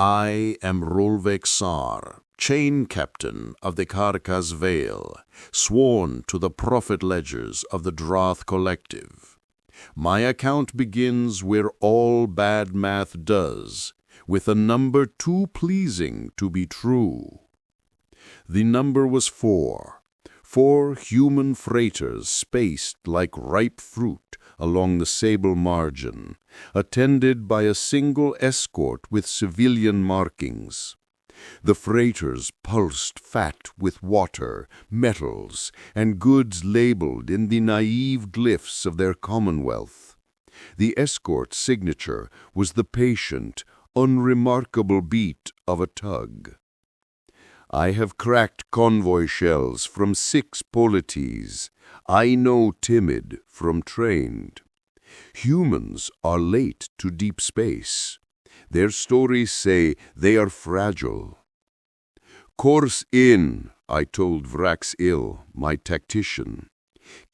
I am Rolvek Sar, chain captain of the Karkas Vale, sworn to the profit ledgers of the Droth Collective. My account begins where all bad math does, with a number too pleasing to be true. The number was 4. 4 human freighters spaced like ripe fruit along the sable margin, attended by a single escort with civilian markings. The freighters pulsed fat with water, metals, and goods labeled in the naive glyphs of their commonwealth. The escort's signature was the patient, unremarkable beat of a tug. I have cracked convoy shells from 6 polities. I know timid from trained. Humans are late to deep space. Their stories say they are fragile. Course in, I told Vrax Ill, my tactician.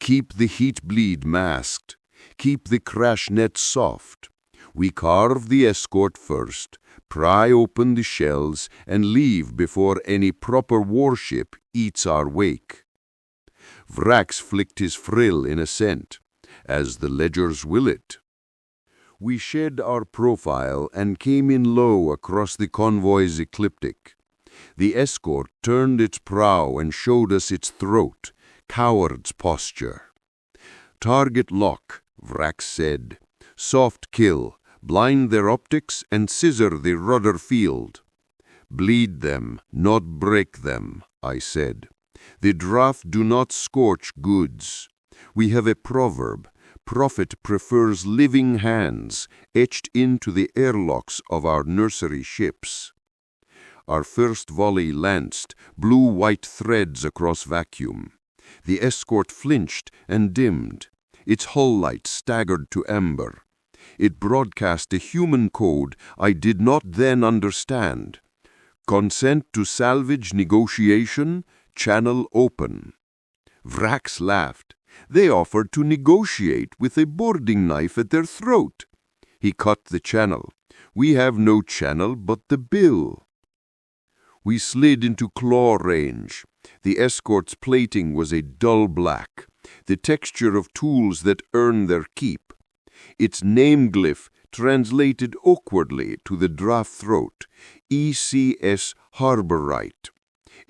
Keep the heat bleed masked. Keep the crash net soft. We carve the escort first, pry open the shells, and leave before any proper warship eats our wake. Vrax flicked his frill in assent, as the ledgers will it. We shed our profile and came in low across the convoy's ecliptic. The escort turned its prow and showed us its throat, coward's posture. Target lock, Vrax said. Soft kill, blind their optics and scissor the rudder field. Bleed them, not break them, I said. The draft do not scorch goods. We have a proverb. Profit prefers living hands etched into the airlocks of our nursery ships. Our first volley lanced blue-white threads across vacuum. The escort flinched and dimmed. Its hull light staggered to amber. It broadcast a human code I did not then understand. Consent to salvage negotiation, channel open. Vrax laughed. They offered to negotiate with a boarding knife at their throat. He cut the channel. We have no channel but the bill. We slid into claw range. The escort's plating was a dull black, the texture of tools that earn their keep. Its name glyph translated awkwardly to the draft throat, ECS Harborite.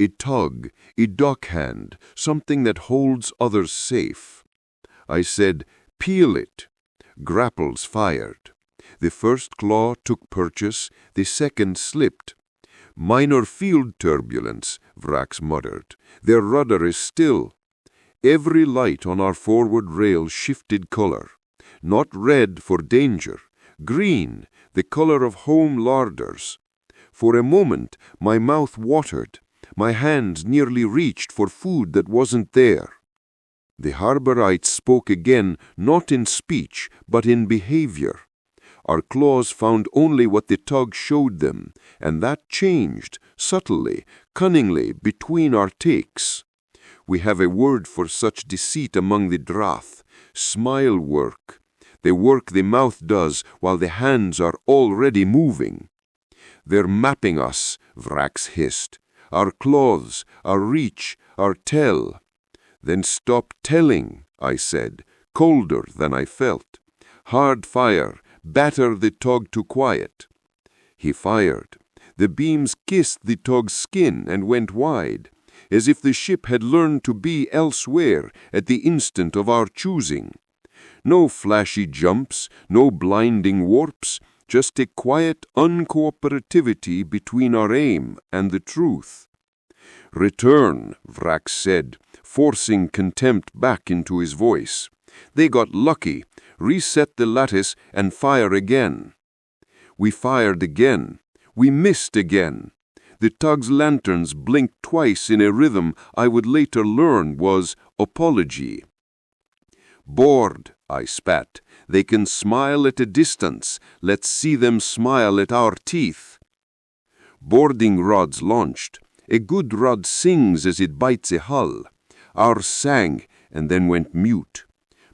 A tug, a dockhand, something that holds others safe. I said, peel it. Grapples fired. The first claw took purchase, the second slipped. Minor field turbulence, Vrax muttered. Their rudder is still. Every light on our forward rail shifted color. Not red for danger. Green, the color of home larders. For a moment, my mouth watered. My hands nearly reached for food that wasn't there. The Harborites spoke again, not in speech, but in behavior. Our claws found only what the tug showed them, and that changed, subtly, cunningly, between our takes. We have a word for such deceit among the Droth, smile work, the work the mouth does while the hands are already moving. They're mapping us, Vrax hissed. Our clothes, our reach, our tell. Then stop telling, I said, colder than I felt. Hard fire, batter the tug to quiet. He fired. The beams kissed the tug's skin and went wide, as if the ship had learned to be elsewhere at the instant of our choosing. No flashy jumps, no blinding warps, just a quiet uncooperativity between our aim and the truth. Return, Vrax said, forcing contempt back into his voice. They got lucky, reset the lattice, and fire again. We fired again. We missed again. The tug's lanterns blinked twice in a rhythm I would later learn was apology. Bored, I spat. They can smile at a distance. Let's see them smile at our teeth. Boarding rods launched. A good rod sings as it bites a hull. Ours sang and then went mute.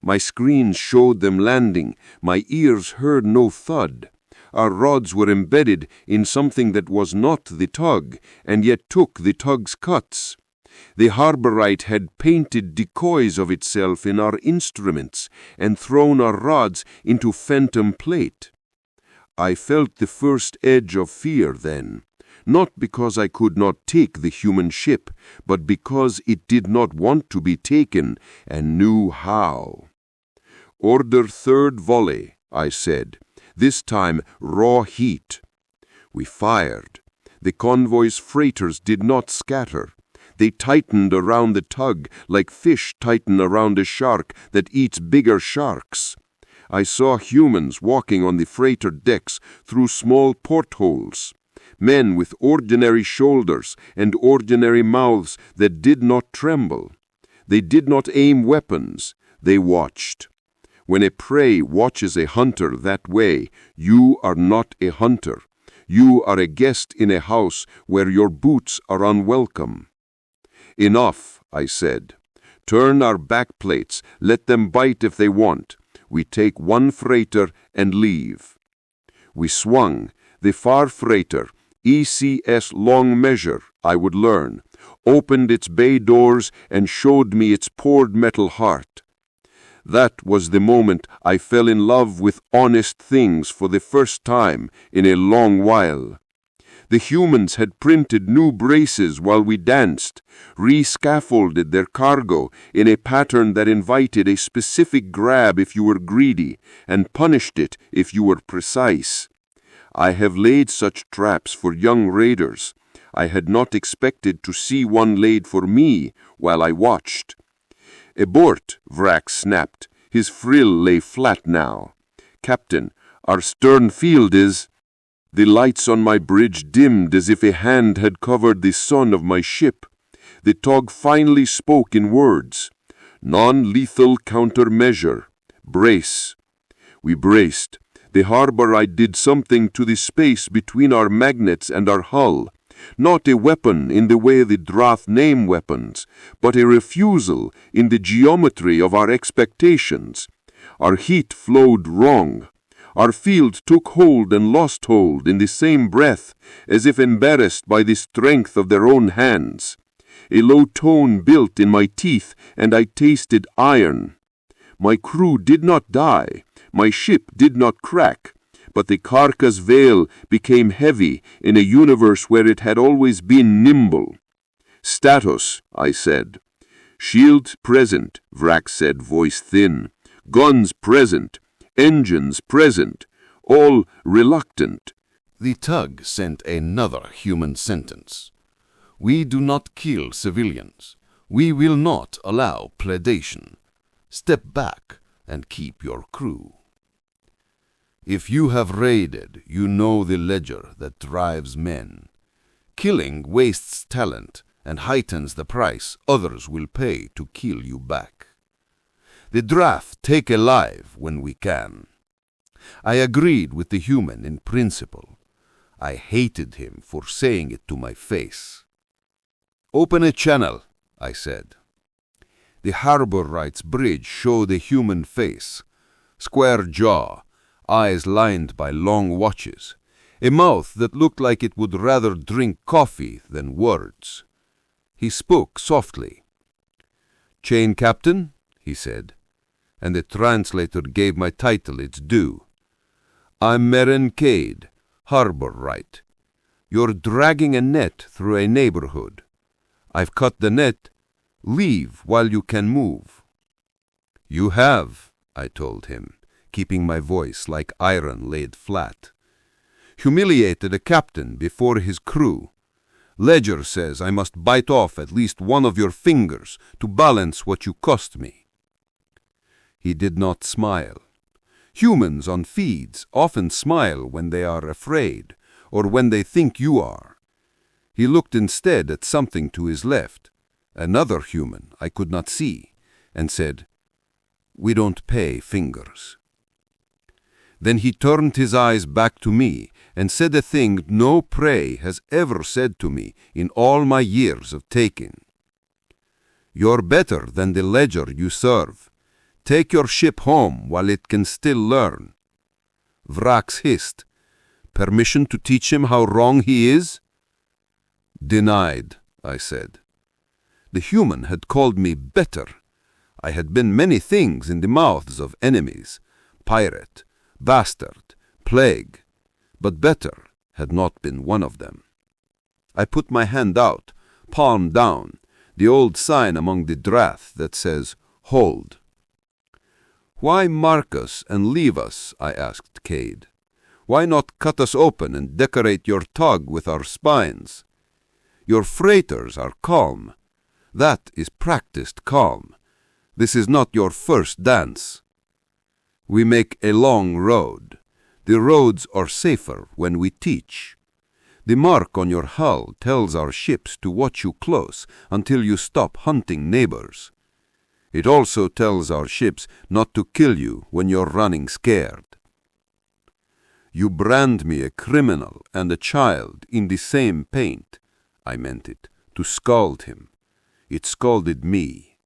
My screens showed them landing. My ears heard no thud. our rods were embedded in something that was not the tug, and yet took the tug's cuts. The harborite had painted decoys of itself in our instruments and thrown our rods into phantom plate. I felt the first edge of fear then, not because I could not take the human ship, but because it did not want to be taken and knew how. "Order third volley," I said, this time raw heat. We fired. The convoy's freighters did not scatter. They tightened around the tug like fish tighten around a shark that eats bigger sharks. I saw humans walking on the freighter decks through small portholes, men with ordinary shoulders and ordinary mouths that did not tremble. They did not aim weapons. They watched. When a prey watches a hunter that way, you are not a hunter. You are a guest in a house where your boots are unwelcome. "Enough," I said. "Turn our backplates. Let them bite if they want. We take one freighter and leave." We swung. The far freighter, ECS Long Measure, I would learn, opened its bay doors and showed me its poured metal heart. That was the moment I fell in love with honest things for the first time in a long while. The humans had printed new braces while we danced, re-scaffolded their cargo in a pattern that invited a specific grab if you were greedy, and punished it if you were precise. I have laid such traps for young raiders. I had not expected to see one laid for me while I watched. "Abort," Vrack snapped. His frill lay flat now. "Captain, our stern field is—" The lights on my bridge dimmed as if a hand had covered the sun of my ship. The tug finally spoke in words. "Non-lethal countermeasure. Brace." We braced. The harborite did something to the space between our magnets and our hull. Not a weapon in the way the Drath name weapons, but a refusal in the geometry of our expectations. Our heat flowed wrong. Our field took hold and lost hold in the same breath, as if embarrassed by the strength of their own hands. A low tone built in my teeth, and I tasted iron. My crew did not die. My ship did not crack. But the Karkas veil became heavy in a universe where it had always been nimble. "Status," I said. "Shield present," Vrack said, voice thin. "Guns present. Engines present. All reluctant." The tug sent another human sentence. "We do not kill civilians. We will not allow predation. Step back and keep your crew." If you have raided, you know the ledger that drives men. Killing wastes talent and heightens the price others will pay to kill you back. The draft take alive when we can. I agreed with the human in principle. I hated him for saying it to my face. "Open a channel," I said. The harborite's bridge showed a human face, square jaw, eyes lined by long watches, a mouth that looked like it would rather drink coffee than words. He spoke softly. "Chain captain," he said, and the translator gave my title its due. "I'm Meren Cade, harborite. You're dragging a net through a neighborhood. I've cut the net. Leave while you can move." "You have," I told him, keeping my voice like iron laid flat. "Humiliated a captain before his crew. Ledger says I must bite off at least one of your fingers to balance what you cost me." He did not smile. Humans on feeds often smile when they are afraid or when they think you are. He looked instead at something to his left, another human I could not see, and said, "We don't pay fingers." Then he turned his eyes back to me and said a thing no prey has ever said to me in all my years of taking. "You're better than the ledger you serve. Take your ship home while it can still learn." Vrax hissed. Permission to teach him how wrong he is? Denied, I said. The human had called me better. I had been many things in the mouths of enemies, pirate, bastard, plague, but better had not been one of them. I put my hand out, palm down, the old sign among the Drath that says, "Hold." "Why mark us and leave us?" I asked Cade. "Why not cut us open and decorate your tug with our spines? Your freighters are calm. That is practiced calm. This is not your first dance. We make a long road. The roads are safer when we teach. The mark on your hull tells our ships to watch you close until you stop hunting neighbors. It also tells our ships not to kill you when you're running scared. You brand me a criminal and a child in the same paint." I meant it, to scald him. It scalded me.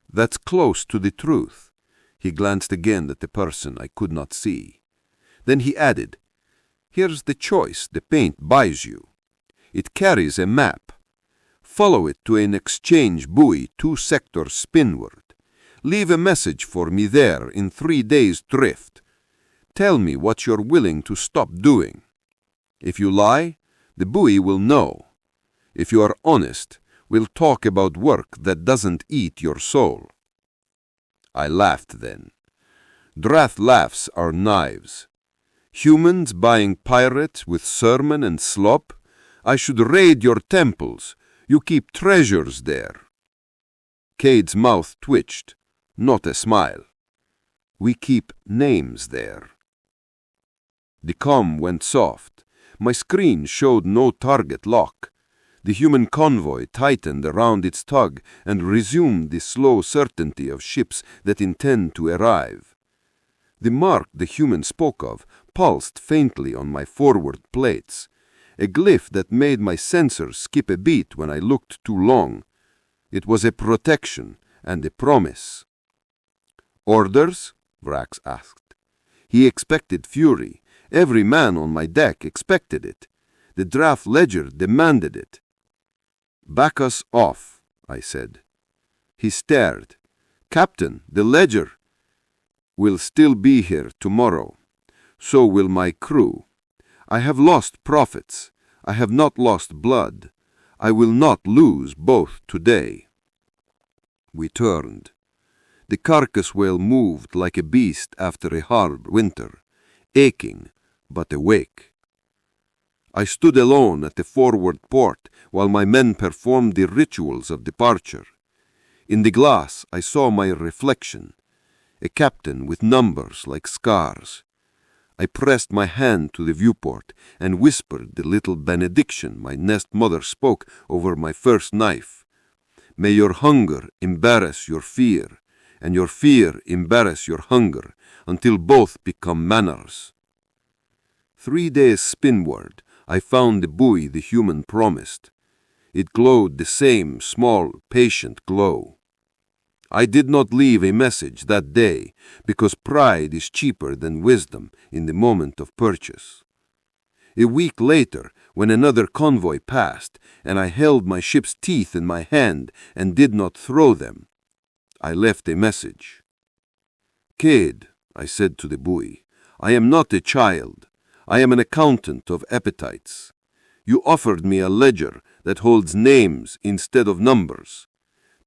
"That's close to the truth." He glanced again at the person I could not see. Then he added, "Here's the choice the paint buys you. It carries a map. Follow it to an exchange buoy 2 sectors spinward. Leave a message for me there in 3 days' drift. Tell me what you're willing to stop doing. If you lie, the buoy will know. If you are honest, we'll talk about work that doesn't eat your soul." I laughed then. Drath laughs are knives. Humans buying pirates with sermon and slop? I should raid your temples. You keep treasures there. Cade's mouth twitched, not a smile. "We keep names there." The comm went soft. My screen showed no target lock. The human convoy tightened around its tug and resumed the slow certainty of ships that intend to arrive. The mark the human spoke of pulsed faintly on my forward plates, a glyph that made my sensors skip a beat when I looked too long. It was a protection and a promise. "Orders?" Vrax asked. He expected fury. Every man on my deck expected it. The draft ledger demanded it. "Back us off," I said. He stared. "Captain, the ledger." "Will still be here tomorrow. So will my crew. I have lost prophets. I have not lost blood. I will not lose both today." We turned. The carcass whale moved like a beast after a hard winter, aching but awake. I stood alone at the forward port while my men performed the rituals of departure. In the glass I saw my reflection, a captain with numbers like scars. I pressed my hand to the viewport and whispered the little benediction my nest mother spoke over my first knife. "May your hunger embarrass your fear, and your fear embarrass your hunger, until both become manners." 3 days spinward, I found the buoy the human promised. It glowed the same small, patient glow. I did not leave a message that day, because pride is cheaper than wisdom in the moment of purchase. A week later, when another convoy passed, and I held my ship's teeth in my hand and did not throw them, I left a message. "Cade," I said to the buoy, "I am not a child. I am an accountant of appetites. You offered me a ledger that holds names instead of numbers.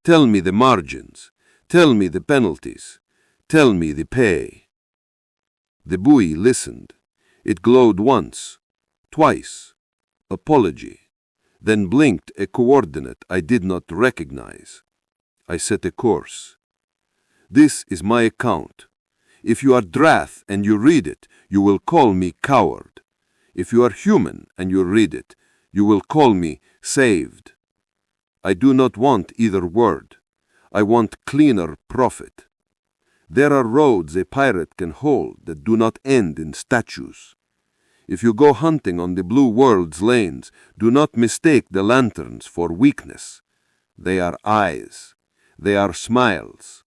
Tell me the margins. Tell me the penalties. Tell me the pay." The buoy listened. It glowed once, twice, apology, then blinked a coordinate I did not recognize. I set a course. "This is my account. If you are Drath and you read it, you will call me coward. If you are human and you read it, you will call me saved. I do not want either word. I want cleaner profit. There are roads a pirate can hold that do not end in statues. If you go hunting on the blue world's lanes, do not mistake the lanterns for weakness. They are eyes. They are smiles.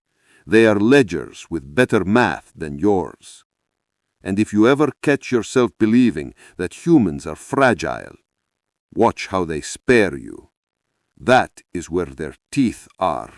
They are ledgers with better math than yours. And if you ever catch yourself believing that humans are fragile, watch how they spare you. That is where their teeth are.